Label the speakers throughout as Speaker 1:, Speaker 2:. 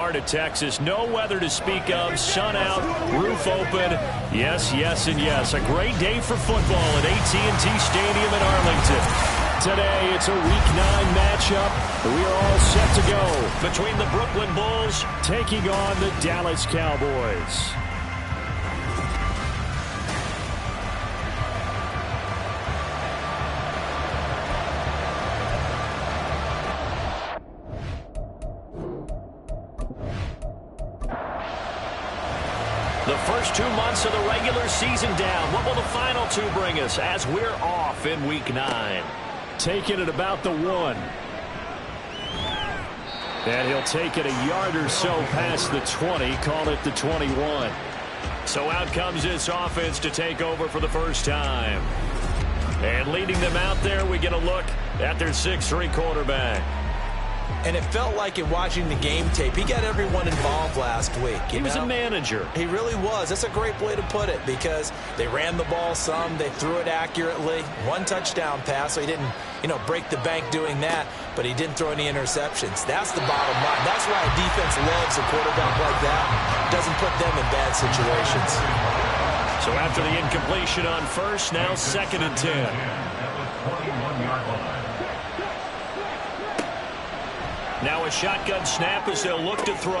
Speaker 1: Part of Texas, no weather to speak of, sun out, roof open, yes, yes, and yes. A great day for football at AT&T Stadium in Arlington. Today, it's a Week 9 matchup. We are all set to go between the Brooklyn Bulls taking on the Dallas Cowboys. The first 2 months of the regular season down. What will the final 2 bring us as we're off in Week 9? Taking it about the 1. And he'll take it a yard or so past the 20, call it the 21. So out comes this offense to take over for the first time. And leading them out there, we get a look at their 6'3" quarterback.
Speaker 2: And it felt like in watching the game tape, he got everyone involved last week.
Speaker 1: He was a manager.
Speaker 2: He really was. That's a great way to put it because they ran the ball some. They threw it accurately. 1 touchdown pass, so he didn't, break the bank doing that, but he didn't throw any interceptions. That's the bottom line. That's why a defense loves a quarterback like that. Doesn't put them in bad situations.
Speaker 1: So after the incompletion on first, now 2nd and 10. Now a shotgun snap as they'll look to throw.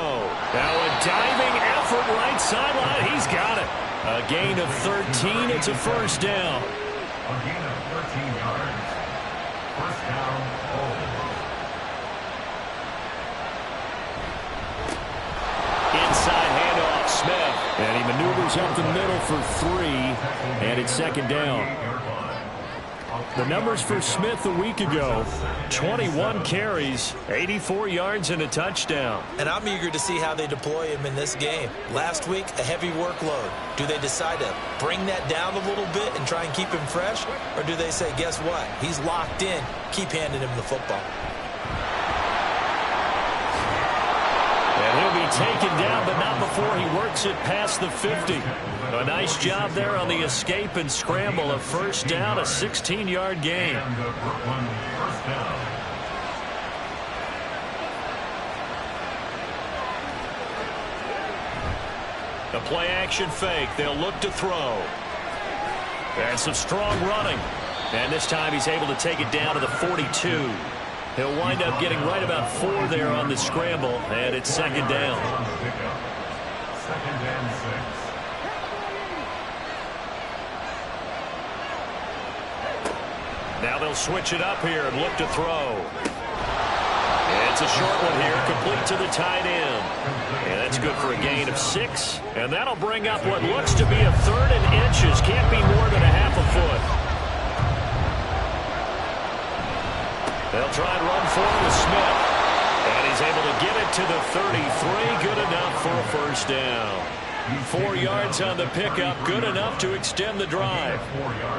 Speaker 1: Now a diving effort right sideline. He's got it. A gain of 13. It's a first down.
Speaker 3: A gain of 13 yards. First down,
Speaker 1: Inside handoff, Smith. And he maneuvers up the middle for 3. And it's 2nd down. The numbers for Smith a week ago, 21 carries, 84 yards and a touchdown.
Speaker 2: And I'm eager to see how they deploy him in this game. Last week, a heavy workload. Do they decide to bring that down a little bit and try and keep him fresh? Or do they say, guess what? He's locked in. Keep handing him the football.
Speaker 1: And he'll be taken down, but not before he works it past the 50. A nice job there on the escape and scramble. A first down, a 16-yard gain. The play-action fake. They'll look to throw. And some strong running. And this time he's able to take it down to the 42. He'll wind up getting right about 4 there on the scramble, and it's 2nd down.
Speaker 3: 2nd and 6.
Speaker 1: Now they'll switch it up here and look to throw. It's a short one here, complete to the tight end. And that's good for a gain of 6. And that'll bring up what looks to be a 3rd and inches. Can't be more than a half a foot. They'll try and run forward with Smith. And he's able to get it to the 33. Good enough for a first down. 4 yards on the pickup. Good enough to extend the drive.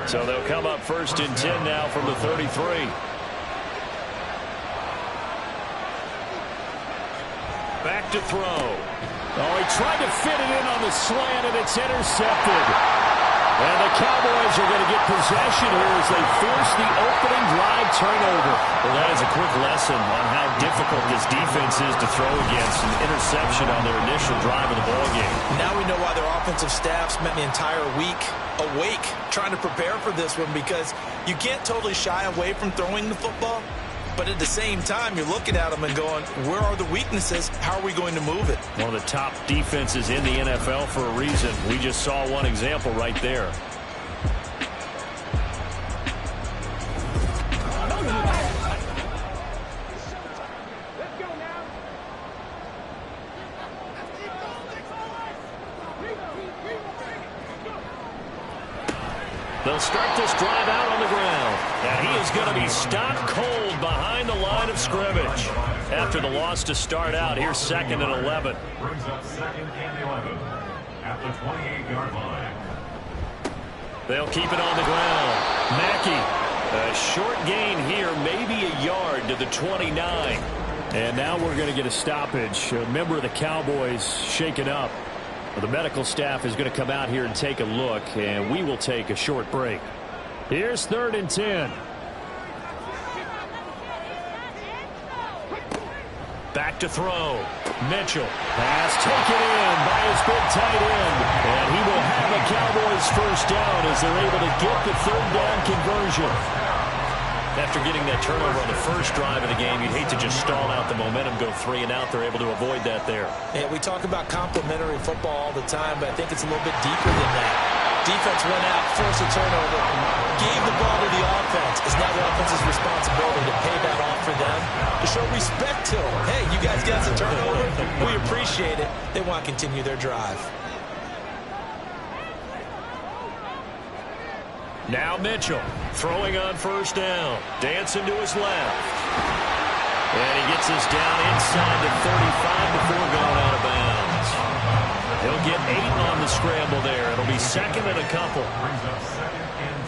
Speaker 1: So they'll come up 1st and 10 now from the 33. Back to throw. Oh, he tried to fit it in on the slant, and it's intercepted. And the Cowboys are going to get possession here as they force the opening drive turnover. Well, that is a quick lesson on how difficult this defense is to throw against. An interception on their initial drive of the ballgame.
Speaker 2: Now we know why their offensive staff spent the entire week awake trying to prepare for this one, because you can't totally shy away from throwing the football. But at the same time, you're looking at them and going, where are the weaknesses? How are we going to move it?
Speaker 1: One of the top defenses in the NFL for a reason. We just saw one example right there. They'll start this drive out on the ground. And he is going to be stopped cold behind the line of scrimmage. After the loss to start out, here's 2nd and 11.
Speaker 3: Brings up 2nd and 11 at the 28-yard line.
Speaker 1: They'll keep it on the ground. Mackey, a short gain here, maybe a yard to the 29. And now we're going to get a stoppage. A member of the Cowboys shaken up. The medical staff is going to come out here and take a look, and we will take a short break. Here's 3rd and 10. Back to throw. Mitchell. Pass taken in by his big tight end. And he will have a Cowboys first down as they're able to get the third down conversion. After getting that turnover on the first drive of the game, you'd hate to just stall out the momentum, go 3 and out. They're able to avoid that there.
Speaker 2: Yeah, we talk about complementary football all the time, but I think it's a little bit deeper than that. Defense went out, forced a turnover, gave the ball to the offense. It's now the offense's responsibility to pay that off for them, to show respect to them. Hey, you guys got some turnover. We appreciate it. They want to continue their drive.
Speaker 1: Now Mitchell throwing on first down. Dancing to his left. And he gets us down inside the 35 before going out of bounds. He'll get 8 on the scramble there. It'll be second and a couple.
Speaker 3: Brings up 2nd and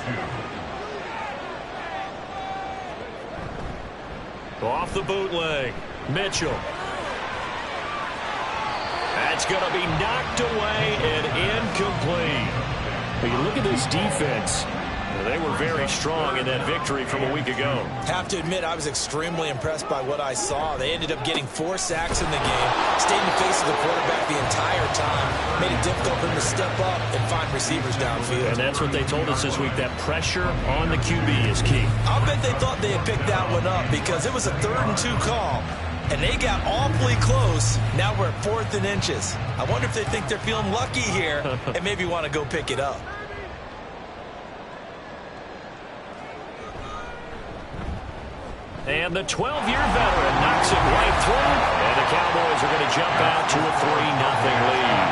Speaker 3: 2.
Speaker 1: Off the bootleg. Mitchell. That's going to be knocked away and incomplete. But you look at this defense. They were very strong in that victory from a week ago.
Speaker 2: Have to admit, I was extremely impressed by what I saw. They ended up getting 4 sacks in the game, stayed in the face of the quarterback the entire time, made it difficult for them to step up and find receivers downfield.
Speaker 1: And that's what they told us this week, that pressure on the QB is key.
Speaker 2: I'll bet they thought they had picked that one up because it was a 3rd and 2 call, and they got awfully close. Now we're at 4th and inches. I wonder if they think they're feeling lucky here and maybe want to go pick it up.
Speaker 1: And the 12-year veteran knocks it right through. And the Cowboys are going to jump out to a 3-0 lead.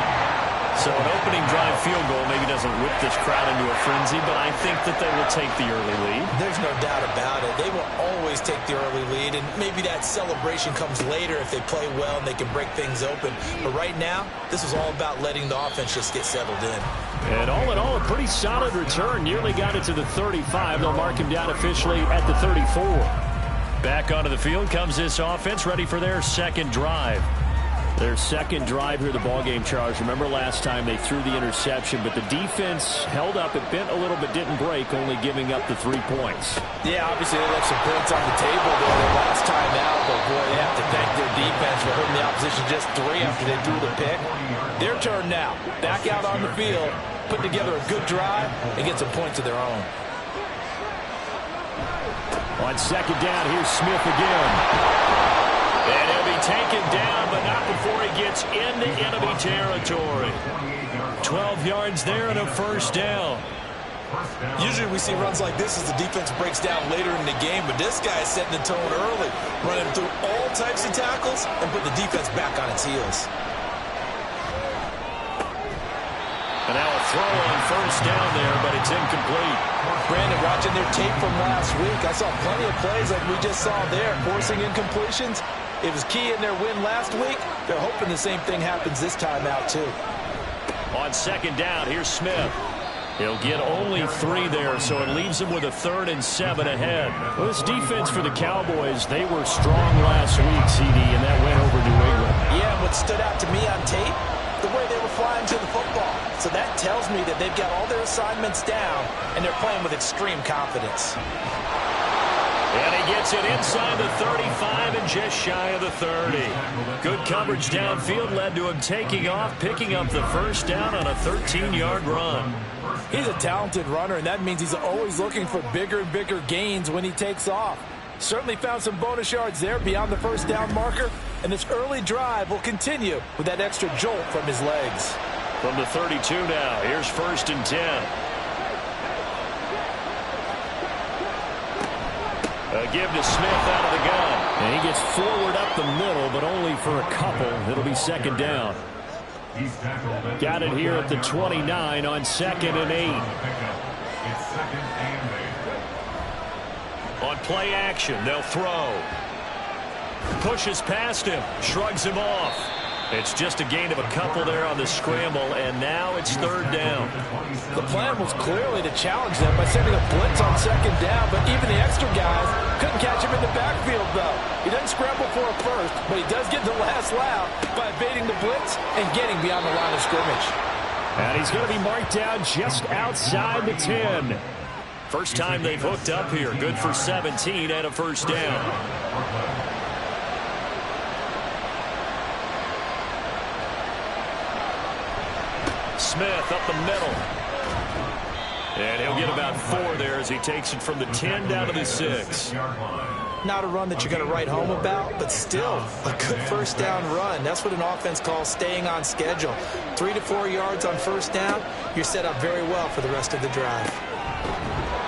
Speaker 1: So an opening drive field goal maybe doesn't whip this crowd into a frenzy, but I think that they will take the early lead.
Speaker 2: There's no doubt about it. They will always take the early lead, and maybe that celebration comes later if they play well and they can break things open. But right now, this is all about letting the offense just get settled in.
Speaker 1: And all in all, a pretty solid return. Nearly got it to the 35. They'll mark him down officially at the 34. Back onto the field comes this offense, ready for their second drive. Their second drive here, the ballgame, Charles. Remember last time they threw the interception, but the defense held up. It bent a little but didn't break, only giving up the 3 points.
Speaker 2: Yeah, obviously they left some points on the table there the last time out, but boy, they have to thank their defense for holding the opposition just 3 after they threw the pick. Their turn now. Back out on the field, put together a good drive, and get some points of their own.
Speaker 1: On second down, here's Smith again. And he'll be taken down, but not before he gets into enemy territory. 12 yards there and a first down.
Speaker 2: Usually we see runs like this as the defense breaks down later in the game, but this guy is setting the tone early, running through all types of tackles and put the defense back on its heels.
Speaker 1: And now a throw on first down there, but it's incomplete.
Speaker 2: Brandon, watching their tape from last week, I saw plenty of plays like we just saw there, forcing incompletions. It was key in their win last week. They're hoping the same thing happens this time out, too.
Speaker 1: On second down, here's Smith. He'll get only 3 there, so it leaves him with a 3rd and 7 ahead. Well, this defense for the Cowboys, they were strong last week, CD, and that went over New England.
Speaker 2: Yeah, what stood out to me on tape, the way they were flying to the football. So that tells me that they've got all their assignments down, and they're playing with extreme confidence.
Speaker 1: And he gets it inside the 35 and just shy of the 30. Good coverage downfield led to him taking off, picking up the first down on a 13-yard run.
Speaker 2: He's a talented runner, and that means he's always looking for bigger and bigger gains when he takes off. Certainly found some bonus yards there beyond the first down marker, and this early drive will continue with that extra jolt from his legs.
Speaker 1: From the 32 now, here's 1st and 10. A give to Smith out of the gun. And he gets forward up the middle, but only for a couple. It'll be second down. Got it here at the 29 on 2nd and 8.
Speaker 3: It's 2nd and 8.
Speaker 1: On play action, they'll throw. Pushes past him, shrugs him off. It's just a gain of a couple there on the scramble, and now it's 3rd down.
Speaker 2: The plan was clearly to challenge them by sending a blitz on 2nd down, but even the extra guys couldn't catch him in the backfield, though. He doesn't scramble for a first, but he does get the last laugh by evading the blitz and getting beyond the line of scrimmage.
Speaker 1: And he's going to be marked down just outside the 10. First time they've hooked up here. Good for 17 and a first down. Smith up the middle. And he'll get about 4 there as he takes it from the 10 down to the 6.
Speaker 2: Not a run that you're going to write home about, but still a good first down run. That's what an offense calls staying on schedule. 3 to 4 yards on first down, you're set up very well for the rest of the drive.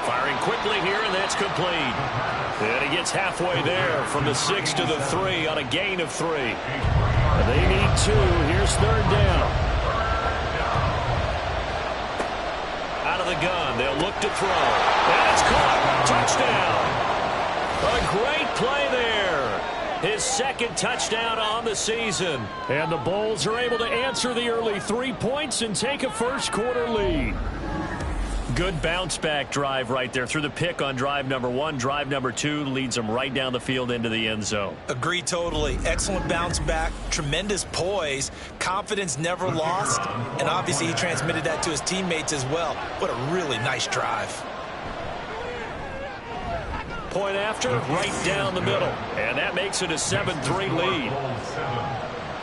Speaker 1: Firing quickly here, and that's complete. And he gets halfway there from the 6 to the 3 on a gain of 3. They need 2. Here's third down. Out of the gun, they'll look to throw. And it's caught. Touchdown. A great play there. His second touchdown on the season. And the Bulls are able to answer the early 3 points and take a first quarter lead. Good bounce-back drive right there through the pick on drive number 1. Drive number 2 leads them right down the field into the end zone.
Speaker 2: Agree totally. Excellent bounce back, tremendous poise, confidence never lost, and obviously he transmitted that to his teammates as well. What a really nice drive.
Speaker 1: Point after, right down the middle. And that makes it a 7-3 lead.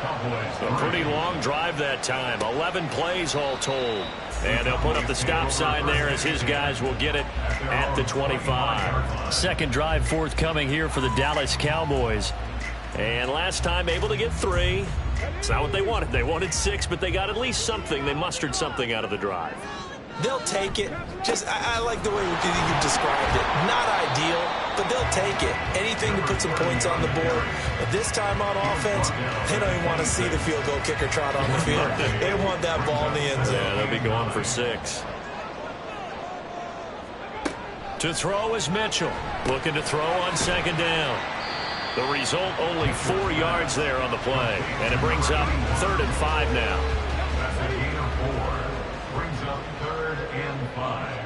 Speaker 1: A pretty long drive that time. 11 plays all told. And they'll put up the stop sign there as his guys will get it at the 25. Second drive forthcoming here for the Dallas Cowboys. And last time able to get 3. It's not what they wanted. They wanted 6, but they got at least something. They mustered something out of the drive.
Speaker 2: They'll take it. I like the way you described it. Not ideal, but they'll take it. Anything to put some points on the board. But this time on offense, they don't even want to see the field goal kicker trot on the field. They want that ball in the end zone.
Speaker 1: Yeah, they'll be going for 6. To throw is Mitchell. Looking to throw on second down. The result, only 4 yards there on the play. And it brings up 3rd and 5 now.
Speaker 3: That's a gain of 4. Brings up 3rd and 5.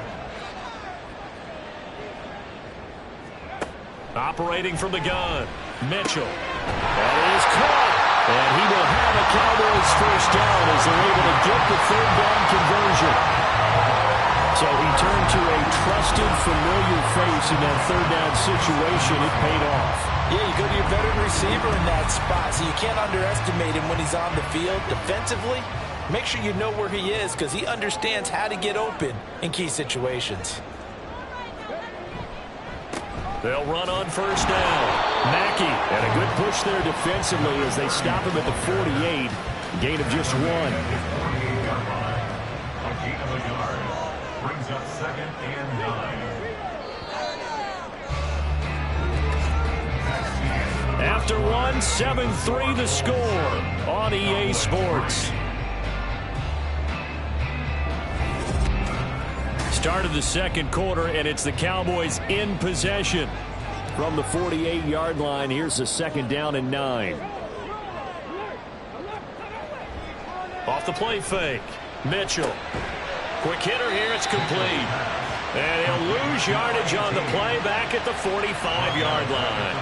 Speaker 1: Operating from the gun, Mitchell. That is caught. And he will have a Cowboys first down as they're able to get the 3rd down conversion. So he turned to a trusted, familiar face in that 3rd down situation. It paid off.
Speaker 2: Yeah, you go to your veteran receiver in that spot, so you can't underestimate him when he's on the field. Defensively, make sure you know where he is because he understands how to get open in key situations.
Speaker 1: They'll run on first down. Mackey, and a good push there defensively as they stop him at the 48. Gain of just 1.
Speaker 3: A gain of a yard. Brings up 2nd and 9.
Speaker 1: After 1, 7-3 the score on EA Sports. Start of the second quarter, and it's the Cowboys in possession. From the 48-yard line, here's the 2nd down and 9. Off the play fake. Mitchell. Quick hitter here, it's complete. And he'll lose yardage on the play back at the 45-yard line.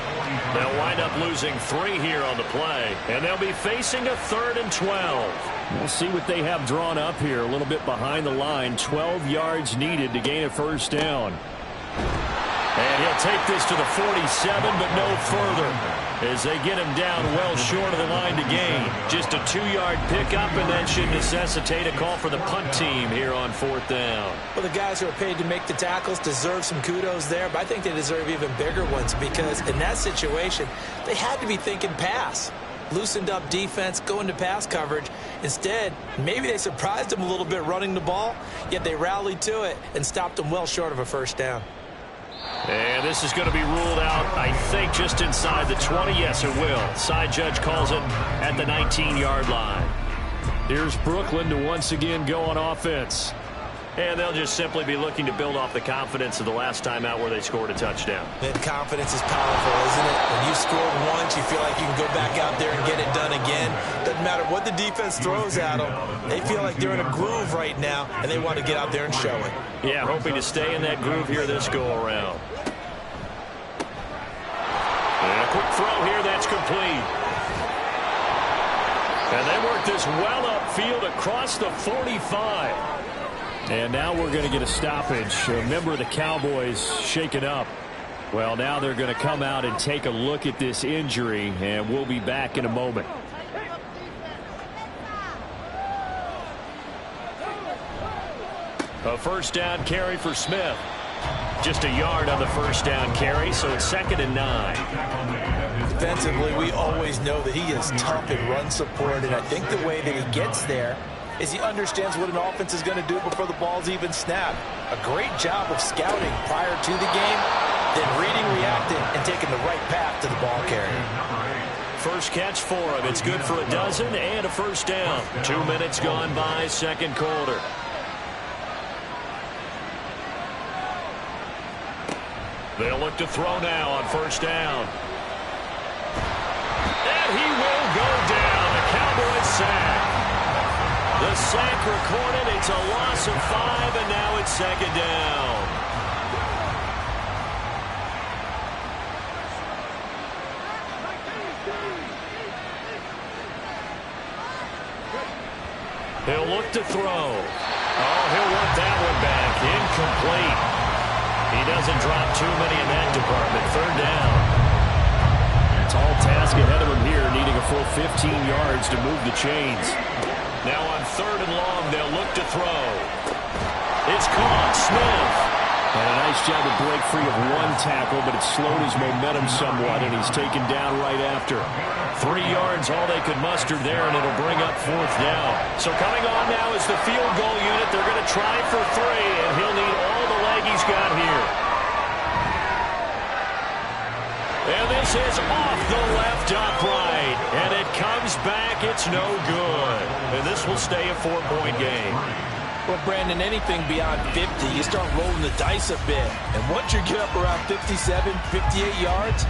Speaker 1: They'll wind up losing 3 here on the play, and they'll be facing a 3rd and 12. We'll see what they have drawn up here a little bit behind the line. 12 yards needed to gain a first down. And he'll take this to the 47, but no further as they get him down well short of the line to gain. Just a 2-yard pickup, and that should necessitate a call for the punt team here on 4th down.
Speaker 2: Well, the guys who are paid to make the tackles deserve some kudos there, but I think they deserve even bigger ones because in that situation, they had to be thinking pass. Loosened up defense, going to pass coverage. Instead, maybe they surprised them a little bit running the ball, yet they rallied to it and stopped them well short of a first down.
Speaker 1: And this is going to be ruled out, I think, just inside the 20. Yes, it will. Side judge calls it at the 19-yard line. Here's Brooklyn to once again go on offense. And they'll just simply be looking to build off the confidence of the last time out where they scored a touchdown.
Speaker 2: That confidence is powerful, isn't it? When you scored once, you feel like you can go back out there and get it done again. Doesn't matter what the defense throws at them. They feel like they're in a groove right now, and they want to get out there and show it.
Speaker 1: Yeah, hoping to stay in that groove here this go-around. And a quick throw here, that's complete. And they work this well upfield across the 45. And now we're going to get a stoppage. A member of the Cowboys shaken up. Well, now they're going to come out and take a look at this injury, and we'll be back in a moment. A first down carry for Smith. Just a yard on the first down carry, so it's 2nd and 9.
Speaker 2: Defensively, we always know that he is tough in run support, and I think the way that he gets there is he understands what an offense is going to do before the ball's even snapped. A great job of scouting prior to the game, then reading, reacting, and taking the right path to the ball carrier.
Speaker 1: First catch for him. It's good for a dozen and a first down. 2 minutes gone by, second quarter. They'll look to throw now on first down. And he will go down. A Cowboys sack. The sack recorded. It's a loss of 5, and now it's 2nd down. He'll look to throw. Oh, he'll want that one back. Incomplete. He doesn't drop too many in that department. 3rd down. Tall task ahead of him here, needing a full 15 yards to move the chains. Now on 3rd and long, they'll look to throw. It's caught. Smith. And a nice job to break free of one tackle, but it slowed his momentum somewhat, and he's taken down right after. 3 yards, all they could muster there, and it'll bring up 4th down. So coming on now is the field goal unit. They're going to try for 3, and he'll need all the leg he's got here. And this is off the left upright, and it comes back. It's no good. And this will stay a 4-point game.
Speaker 2: Well, Brandon, anything beyond 50, you start rolling the dice a bit. And once you get up around 57, 58 yards,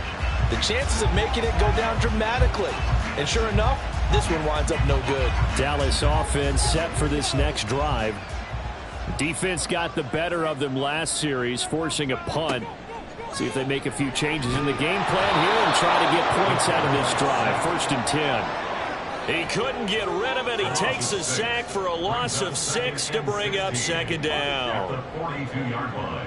Speaker 2: the chances of making it go down dramatically. And sure enough, this one winds up no good.
Speaker 1: Dallas offense set for this next drive. Defense got the better of them last series, forcing a punt. See if they make a few changes in the game plan here and try to get points out of this drive. 1st and 10. He couldn't get rid of it. He takes a sack for a loss of 6 to bring up 2nd down.
Speaker 3: At the 42-yard line.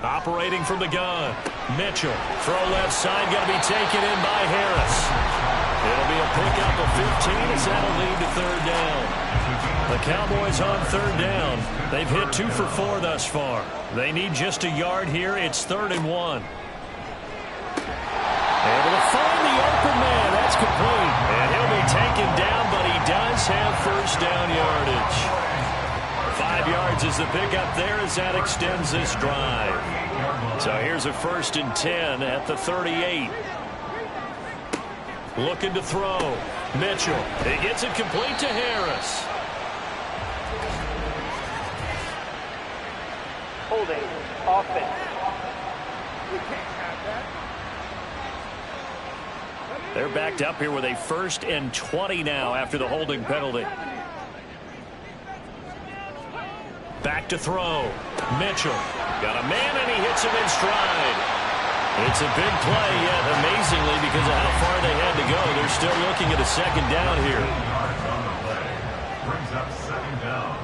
Speaker 1: Operating from the gun. Mitchell. Throw left side. Got to be taken in by Harris. It'll be a pickup of 15 as that'll lead to 3rd down. The Cowboys on 3rd down. They've hit 2 for 4 thus far. They need just a yard here. It's 3rd and 1. Able to find the open man. That's complete. And he'll be taken down, but he does have first down yardage. 5 yards is the pickup there as that extends this drive. So here's a 1st and 10 at the 38. Looking to throw. Mitchell. He gets it complete to Harris.
Speaker 4: Holding. Offense. We can't have that.
Speaker 1: They're backed up here with a 1st and 20 now after the holding penalty. Back to throw. Mitchell. Got a man, and he hits him in stride. It's a big play, yet amazingly, because of how far they had to go, they're still looking at a 2nd down here.
Speaker 3: Brings up 2nd down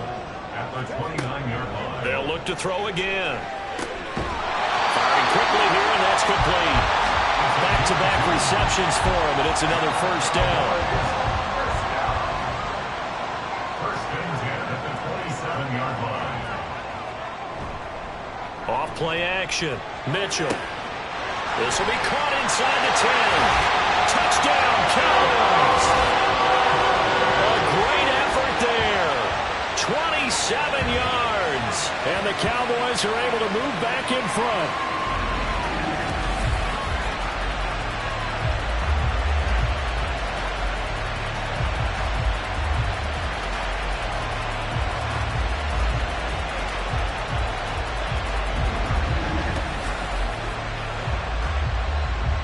Speaker 3: at the 29-yard line.
Speaker 1: They'll look to throw again. Firing quickly here, and that's complete. Back-to-back receptions for him, and it's another 1st down.
Speaker 3: First and 10 at the 27-yard line.
Speaker 1: Off play action. Mitchell. This will be caught inside the 10. Touchdown, Cowboys. A great effort there. 27 yards. And the Cowboys are able to move back in front.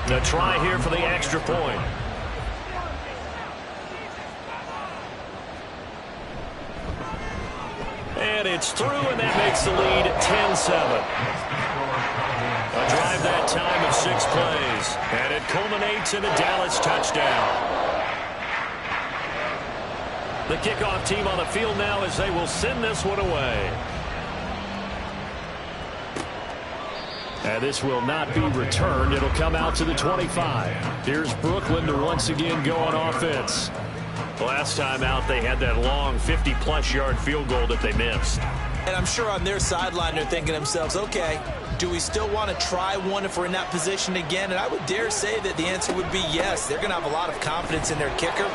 Speaker 1: A try here for the extra point. And it's through, and that makes the lead 10-7. A drive that time of 6 plays. And it culminates in a Dallas touchdown. The kickoff team on the field now as they will send this one away. And this will not be returned. It'll come out to the 25. Here's Brooklyn to once again go on offense. Last time out, they had that long 50-plus yard field goal that they missed.
Speaker 2: And I'm sure on their sideline they're thinking to themselves, okay, do we still want to try one if we're in that position again? And I would dare say that the answer would be yes. They're going to have a lot of confidence in their kicker.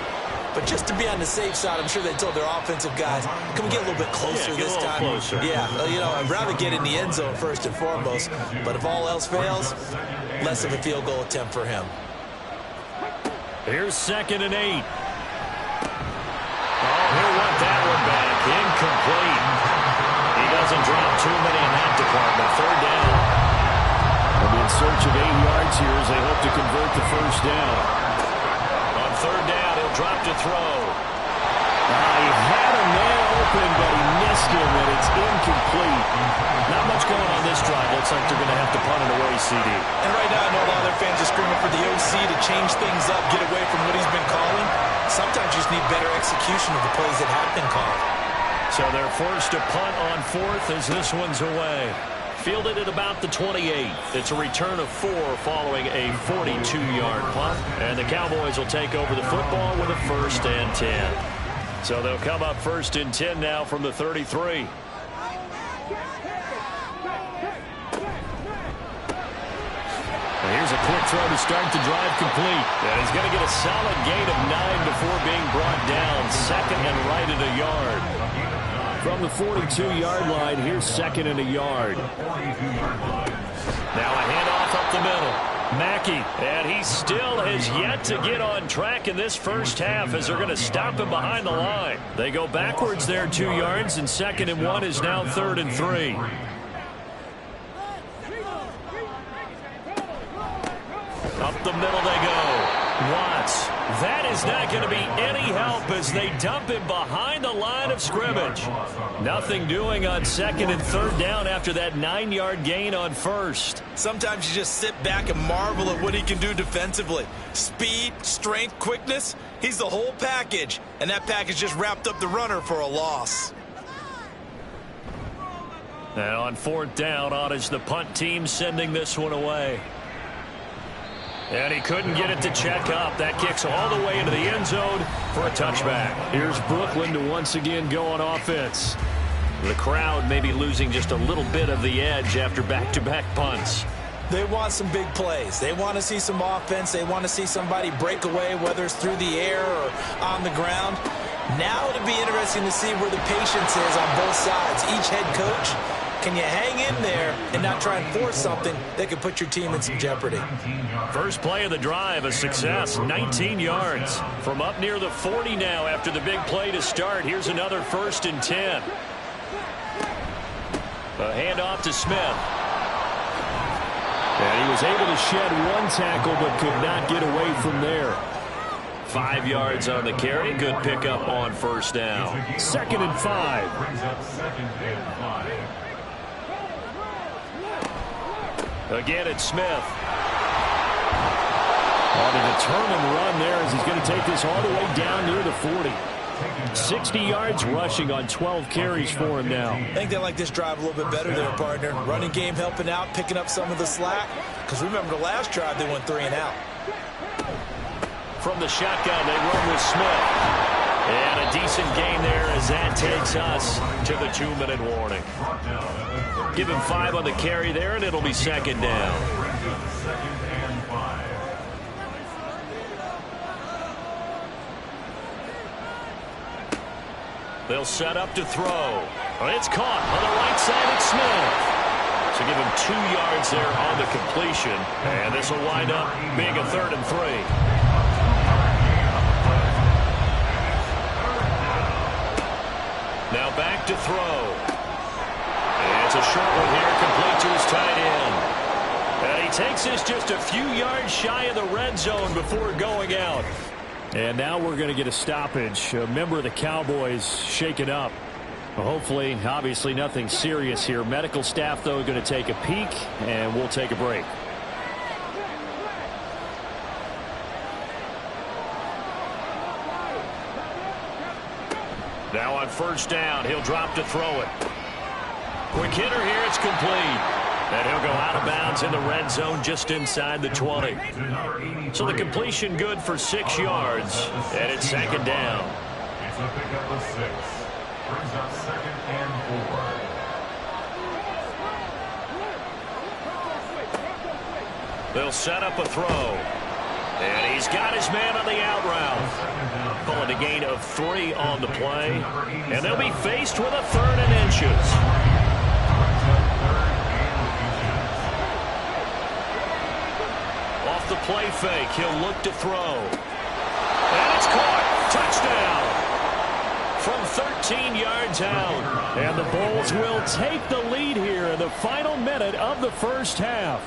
Speaker 2: But just to be on the safe side, I'm sure they told their offensive guys, can we get a little bit closer this time?
Speaker 1: Closer.
Speaker 2: Yeah, you know, I'd rather get in the end zone first and foremost. But if all else fails, less of a field goal attempt for him.
Speaker 1: Here's 2nd and 8. He'll want that one back. Incomplete. He doesn't drop too many in that department. 3rd down. They'll be in search of 8 yards here as they hope to convert the 1st down. On 3rd down, he'll drop to throw.
Speaker 5: He had a man open, but he missed him, and it's incomplete.
Speaker 1: Not much going on this drive. Looks like they're going to have to punt it away, CD.
Speaker 2: And right now, I know a lot of their fans are screaming for the OC to change things up, get away from what he's been calling. Sometimes you just need better execution of the plays that have been called.
Speaker 1: So they're forced to punt on 4th as this one's away. Fielded at about the 28. It's a return of 4 following a 42-yard punt. And the Cowboys will take over the football with a 1st and 10. So they'll come up 1st and 10 now from the 33. Here's a quick throw to start the drive complete. And he's going to get a solid gain of 9 before being brought down. 2nd and right at a yard.
Speaker 5: From the 42-yard line, here's 2nd and a yard.
Speaker 1: Now a handoff up the middle. Mackey, and he still has yet to get on track in this first half as they're going to stop him behind the line. They go backwards there 2 yards, and 2nd and 1 is now 3rd and 3. Up the middle they go. Watts. That is not going to be any help as they dump him behind the line of scrimmage. Nothing doing on 2nd and 3rd down after that 9-yard gain on 1st.
Speaker 2: Sometimes you just sit back and marvel at what he can do defensively. Speed, strength, quickness, he's the whole package. And that package just wrapped up the runner for a loss.
Speaker 1: And on 4th down, on is the punt team sending this one away. And he couldn't get it to check up. That kicks all the way into the end zone for a touchback.
Speaker 5: Here's Brooklyn to once again go on offense.
Speaker 1: The crowd may be losing just a little bit of the edge after back-to-back punts.
Speaker 2: They want some big plays. They want to see some offense. They want to see somebody break away, whether it's through the air or on the ground. Now it'll be interesting to see where the patience is on both sides. Each head coach, can you hang in there and not try and force something that could put your team in some jeopardy?
Speaker 1: First play of the drive, a success, 19 yards. From up near the 40 now after the big play to start. Here's another 1st and 10. A handoff to Smith.
Speaker 5: And he was able to shed 1 tackle but could not get away from there.
Speaker 1: 5 yards on the carry. Good pickup on 1st down.
Speaker 5: 2nd and 5.
Speaker 3: Brings up 2nd and 5.
Speaker 1: Again, it's Smith.
Speaker 5: On a determined run there as he's going to take this all the way down near the 40. 60 yards rushing on 12 carries for him now.
Speaker 2: I think they like this drive a little bit better there, partner. Running game helping out, picking up some of the slack. Because remember the last drive, they went 3 and out.
Speaker 1: From the shotgun, they run with Smith. And a decent gain there as that takes us to the 2-minute warning. Give him 5 on the carry there, and it'll be 2nd down. They'll set up to throw. It's caught on the right side of Smith. So give him 2 yards there on the completion. And this will wind up being a 3rd and 3. Now back to throw. And it's a short one here, complete to his tight end. And he takes this just a few yards shy of the red zone before going out.
Speaker 5: And now we're going to get a stoppage. A member of the Cowboys shaken up. Well, hopefully, obviously nothing serious here. Medical staff, though, going to take a peek, and we'll take a break.
Speaker 1: Now on 1st down, he'll drop to throw it. Quick hitter here, it's complete. And he'll go out of bounds in the red zone just inside the 20. So the completion good for 6 yards, and it's second down.
Speaker 3: It's a pickup of 6. Brings up 2nd and 4.
Speaker 1: They'll set up a throw. And he's got his man on the out route. Calling a gain of 3 on the play. And they'll be faced with a 3rd and inches. Off the play fake, he'll look to throw. And it's caught. Touchdown. From 13 yards out. And the Bulls will take the lead here in the final minute of the first half.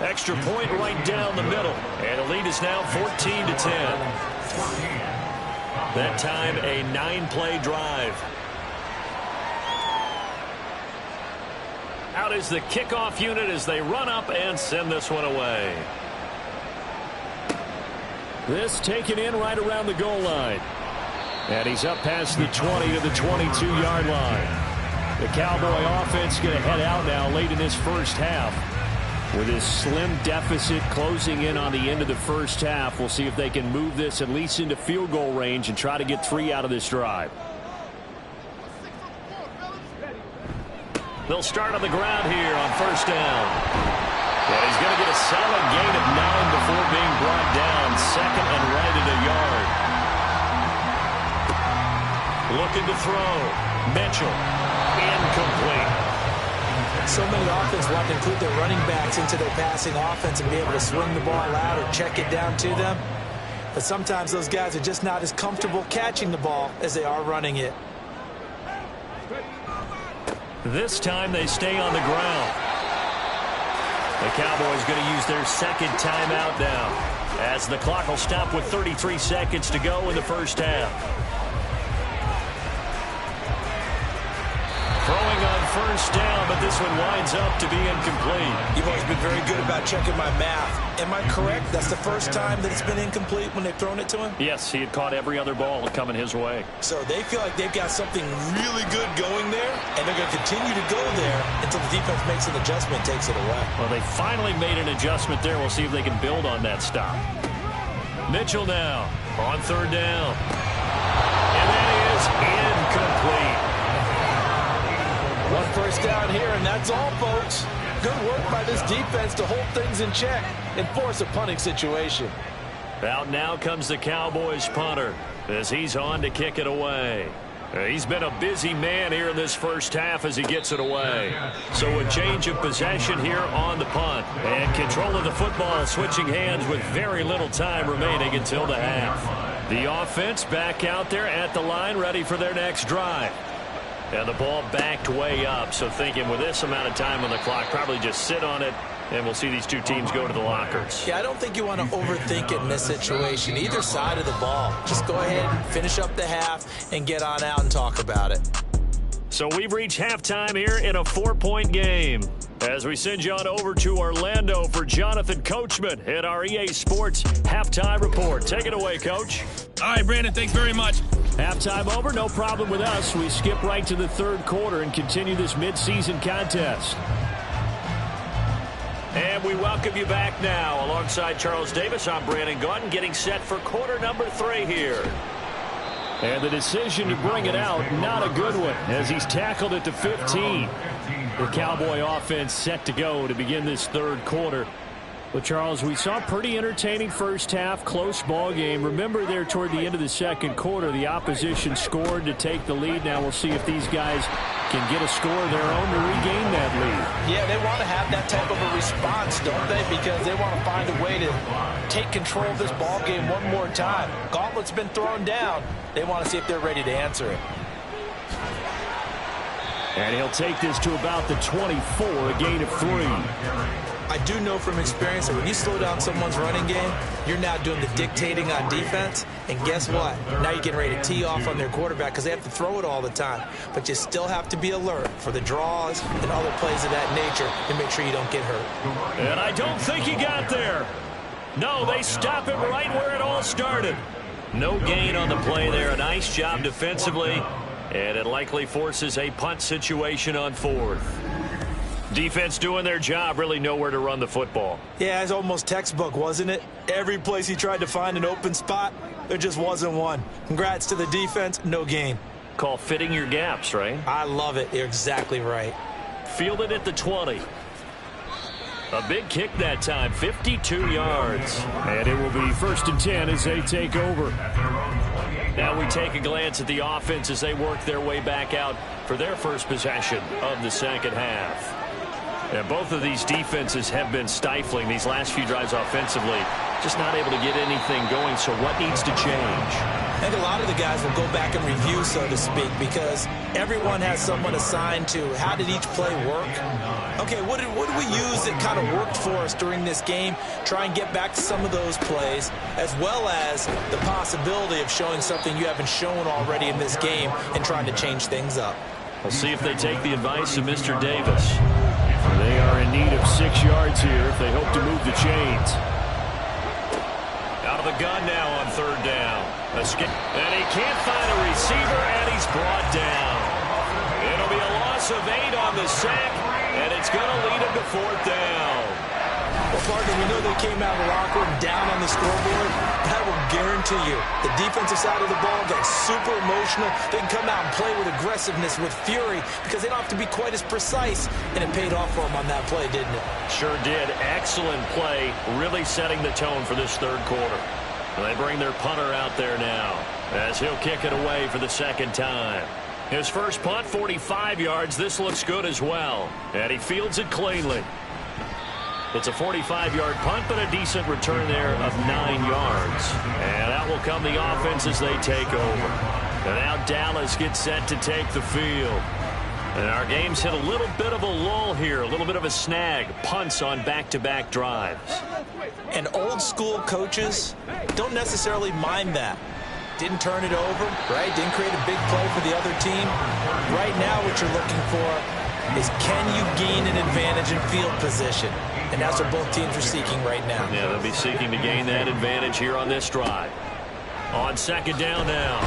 Speaker 1: Extra point right down the middle. And the lead is now 14-10. That time a 9-play drive. Out is the kickoff unit as they run up and send this one away. This taken in right around the goal line. And he's up past the 20 to the 22-yard line. The Cowboy offense going to head out now late in this first half. With his slim deficit closing in on the end of the first half, we'll see if they can move this at least into field goal range and try to get 3 out of this drive. They'll start on the ground here on first down. And he's going to get a solid gain of 9 before being brought down. 2nd and right at a yard. Looking to throw. Mitchell. Incomplete.
Speaker 2: So many offenses want to include their running backs into their passing offense and be able to swing the ball out or check it down to them. But sometimes those guys are just not as comfortable catching the ball as they are running it.
Speaker 1: This time they stay on the ground. The Cowboys going to use their 2nd timeout now as the clock will stop with 33 seconds to go in the first half. Throwing on first down, but this one winds up to be incomplete.
Speaker 2: You've always been very good about checking my math. Am I correct? That's the first time that it's been incomplete when they've thrown it to him?
Speaker 1: Yes, he had caught every other ball coming his way.
Speaker 2: So they feel like they've got something really good going there, and they're going to continue to go there until the defense makes an adjustment and takes it away.
Speaker 1: Well, they finally made an adjustment there. We'll see if they can build on that stop. Mitchell now on 3rd down. And that is incomplete.
Speaker 2: One first down here, and that's all, folks. Good work by this defense to hold things in check and force a punting situation.
Speaker 1: Out now comes the Cowboys punter as he's on to kick it away. He's been a busy man here in this first half as he gets it away. So a change of possession here on the punt. And control of the football switching hands with very little time remaining until the half. The offense back out there at the line ready for their next drive. And the ball backed way up, so thinking with this amount of time on the clock, probably just sit on it, and we'll see these two teams go to the lockers.
Speaker 2: Yeah, I don't think you want to overthink it in this situation. Either side of the ball. Just go ahead, finish up the half, and get on out and talk about it.
Speaker 1: So we've reached halftime here in a 4-point game. As we send you on over to Orlando for Jonathan Coachman at our EA Sports Halftime Report. Take it away, Coach.
Speaker 6: All right, Brandon, thanks very much.
Speaker 1: Halftime over, no problem with us. We skip right to the 3rd quarter and continue this midseason contest. And we welcome you back now. Alongside Charles Davis, I'm Brandon Gaudin, getting set for quarter number 3 here. And the decision to bring it out, not a good one, as he's tackled at the 15. The Cowboy offense set to go to begin this 3rd quarter. Well, Charles, we saw a pretty entertaining first half, close ball game. Remember there toward the end of the 2nd quarter, the opposition scored to take the lead. Now we'll see if these guys can get a score of their own to regain that lead.
Speaker 2: Yeah, they want to have that type of a response, don't they? Because they want to find a way to take control of this ball game one more time. Gauntlet's been thrown down. They want to see if they're ready to answer it.
Speaker 1: And he'll take this to about the 24, a gain of 3.
Speaker 2: I do know from experience that when you slow down someone's running game, you're now doing the dictating on defense. And guess what? Now you're getting ready to tee off on their quarterback because they have to throw it all the time. But you still have to be alert for the draws and other plays of that nature to make sure you don't get hurt.
Speaker 1: And I don't think he got there. No, they stop him right where it all started. No gain on the play there. A nice job defensively. And it likely forces a punt situation on 4th. Defense doing their job, really nowhere to run the football.
Speaker 2: Yeah, it's almost textbook, wasn't it? Every place he tried to find an open spot, there just wasn't one. Congrats to the defense, no gain.
Speaker 1: Call fitting your gaps, right?
Speaker 2: I love it. You're exactly right.
Speaker 1: Fielded at the 20. A big kick that time, 52 yards.
Speaker 5: And it will be 1st and 10 as they take over.
Speaker 1: Now we take a glance at the offense as they work their way back out for their first possession of the second half. And both of these defenses have been stifling these last few drives offensively. Just not able to get anything going, so what needs to change?
Speaker 2: I think a lot of the guys will go back and review, so to speak, because everyone has someone assigned to how did each play work. Okay, what did we use that kind of worked for us during this game? Try and get back to some of those plays, as well as the possibility of showing something you haven't shown already in this game and trying to change things up.
Speaker 1: We'll see if they take the advice of Mr. Davis.
Speaker 5: They are in need of 6 yards here if they hope to move the chains.
Speaker 1: Out of the gun now on 3rd down. And he can't find a receiver, and he's brought down. It'll be a loss of 8 on the sack, and it's going to lead him to 4th down.
Speaker 2: Well, partner, we know they came out of the locker room down on the scoreboard. I will guarantee you the defensive side of the ball got super emotional. They can come out and play with aggressiveness, with fury, because they don't have to be quite as precise. And it paid off for them on that play, didn't it?
Speaker 1: Sure did. Excellent play, really setting the tone for this 3rd quarter. They bring their punter out there now as he'll kick it away for the 2nd time. His first punt, 45 yards. This looks good as well. And he fields it cleanly. It's a 45-yard punt, but a decent return there of 9 yards. And out will come the offense as they take over. And now Dallas gets set to take the field. And our game's hit a little bit of a lull here, a little bit of a snag. Punts on back-to-back drives.
Speaker 2: And old-school coaches don't necessarily mind that. Didn't turn it over, right? Didn't create a big play for the other team. Right now what you're looking for is can you gain an advantage in field position? And that's what both teams are seeking right now.
Speaker 1: Yeah, they'll be seeking to gain that advantage here on this drive. On 2nd down now,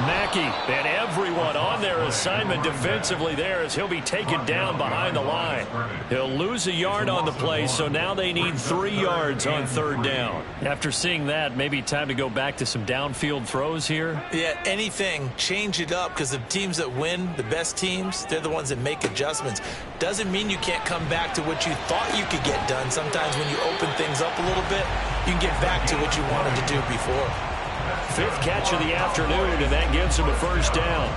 Speaker 1: Mackey and everyone on their assignment defensively there as he'll be taken down behind the line. He'll lose a yard on the play, so now they need 3 yards on 3rd down. After seeing that, maybe time to go back to some downfield throws here.
Speaker 2: Yeah, anything, change it up, because the teams that win, the best teams, they're the ones that make adjustments. Doesn't mean you can't come back to what you thought you could get done. Sometimes when you open things up a little bit, you can get back to what you wanted to do before.
Speaker 1: 5th catch of the afternoon, and that gives him a 1st down.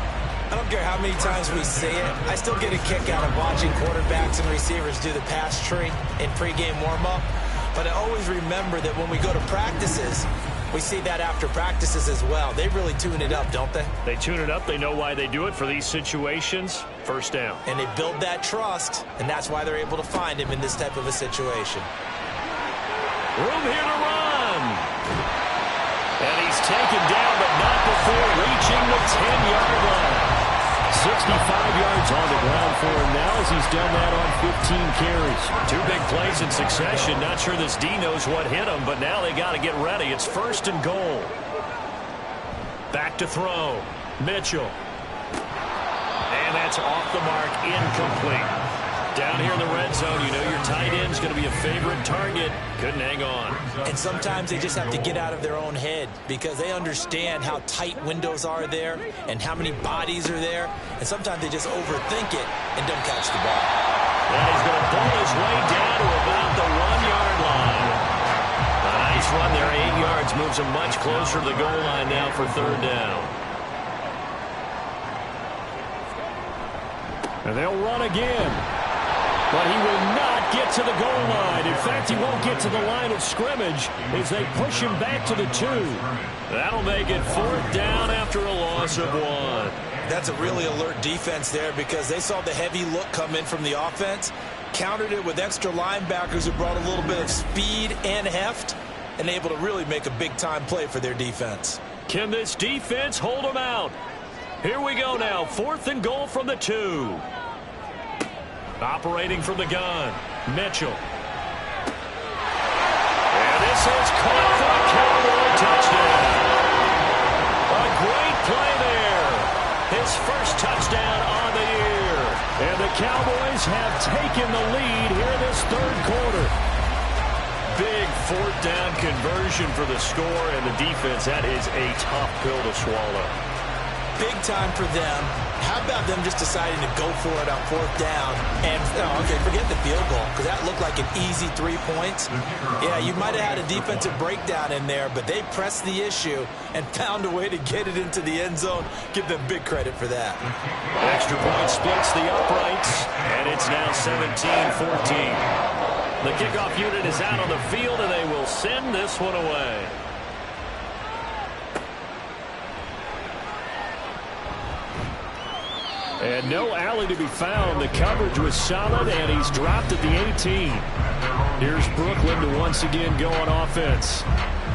Speaker 2: I don't care how many times we say it, I still get a kick out of watching quarterbacks and receivers do the pass tree in pregame warm-up. But I always remember that when we go to practices, we see that after practices as well. They really tune it up, don't they?
Speaker 1: They tune it up. They know why they do it for these situations. 1st down.
Speaker 2: And they build that trust, and that's why they're able to find him in this type of a situation.
Speaker 1: Room here to run. And he's taken down, but not before reaching the 10-yard line. 65 yards on the ground for him now as he's done that on 15 carries. 2 big plays in succession. Not sure this D knows what hit him, but now they got to get ready. It's 1st and goal. Back to throw. Mitchell. And that's off the mark, incomplete. Down here in the red zone, you know your tight end's going to be a favorite target. Couldn't hang on.
Speaker 2: And sometimes they just have to get out of their own head because they understand how tight windows are there and how many bodies are there. And sometimes they just overthink it and don't catch the ball.
Speaker 1: And he's going to pull his way down to about the 1-yard line. A nice run there, 8 yards, moves him much closer to the goal line now for 3rd down.
Speaker 5: And they'll run again. But he will not get to the goal line. In fact, he won't get to the line of scrimmage as they push him back to the 2.
Speaker 1: That'll make it 4th down after a loss of 1.
Speaker 2: That's a really alert defense there because they saw the heavy look come in from the offense, countered it with extra linebackers who brought a little bit of speed and heft, and able to really make a big-time play for their defense.
Speaker 1: Can this defense hold them out? Here we go now, 4th and goal from the 2. Operating from the gun, Mitchell. And this is caught for a Cowboy touchdown. A great play there. His first Cowboys have taken the lead here this third quarter. Big fourth down conversion for the score, and the defense, that is a tough pill to swallow.
Speaker 2: Big time for them. How about them just deciding to go for it on fourth down? And, okay, forget the field goal, because that looked like an easy 3 points. Yeah, you might have had a defensive breakdown in there, but they pressed the issue and found a way to get it into the end zone. Give them big credit for that.
Speaker 1: Extra point splits the uprights, and it's now 17-14. The kickoff unit is out on the field, and they will send this one away. And no alley to be found. The coverage was solid, and he's dropped at the 18. Here's Brooklyn to once again go on offense.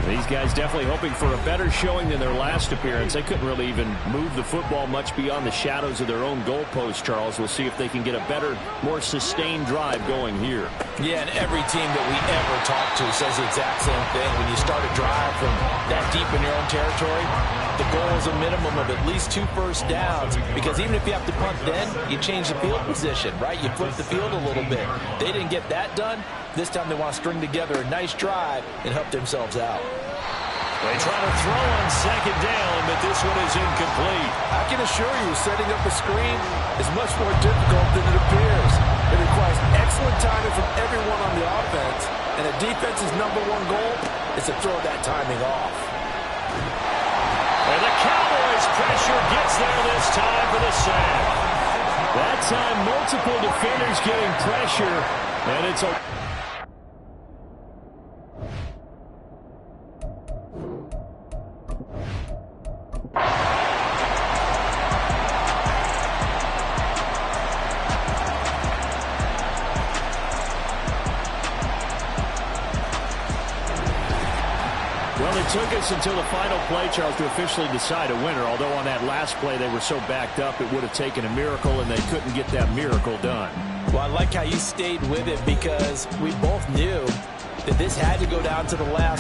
Speaker 1: These guys definitely hoping for a better showing than their last appearance. They couldn't really even move the football much beyond the shadows of their own goalpost, Charles. We'll see if they can get a better, more sustained drive going here.
Speaker 2: Yeah, and every team that we ever talk to says the exact same thing. When you start a drive from that deep in your own territory, the goal is a minimum of at least 2 first downs, because even if you have to punt then, you change the field position, right? You flip the field a little bit. They didn't get that done. This time they want to string together a nice drive and help themselves out.
Speaker 1: They try to throw on second down, but this one is incomplete.
Speaker 7: I can assure you, setting up a screen is much more difficult than it appears. It requires excellent timing from everyone on the offense, and the defense's #1 goal is to throw that timing off.
Speaker 1: And the Cowboys pressure gets there this time for the sack. That time, multiple defenders getting pressure, and it's a... Well, it took us until the final play, Charles, to officially decide a winner. Although on that last play they were so backed up, it would have taken a miracle, and they couldn't get that miracle done.
Speaker 2: Well, I like how you stayed with it, because we both knew that this had to go down to the last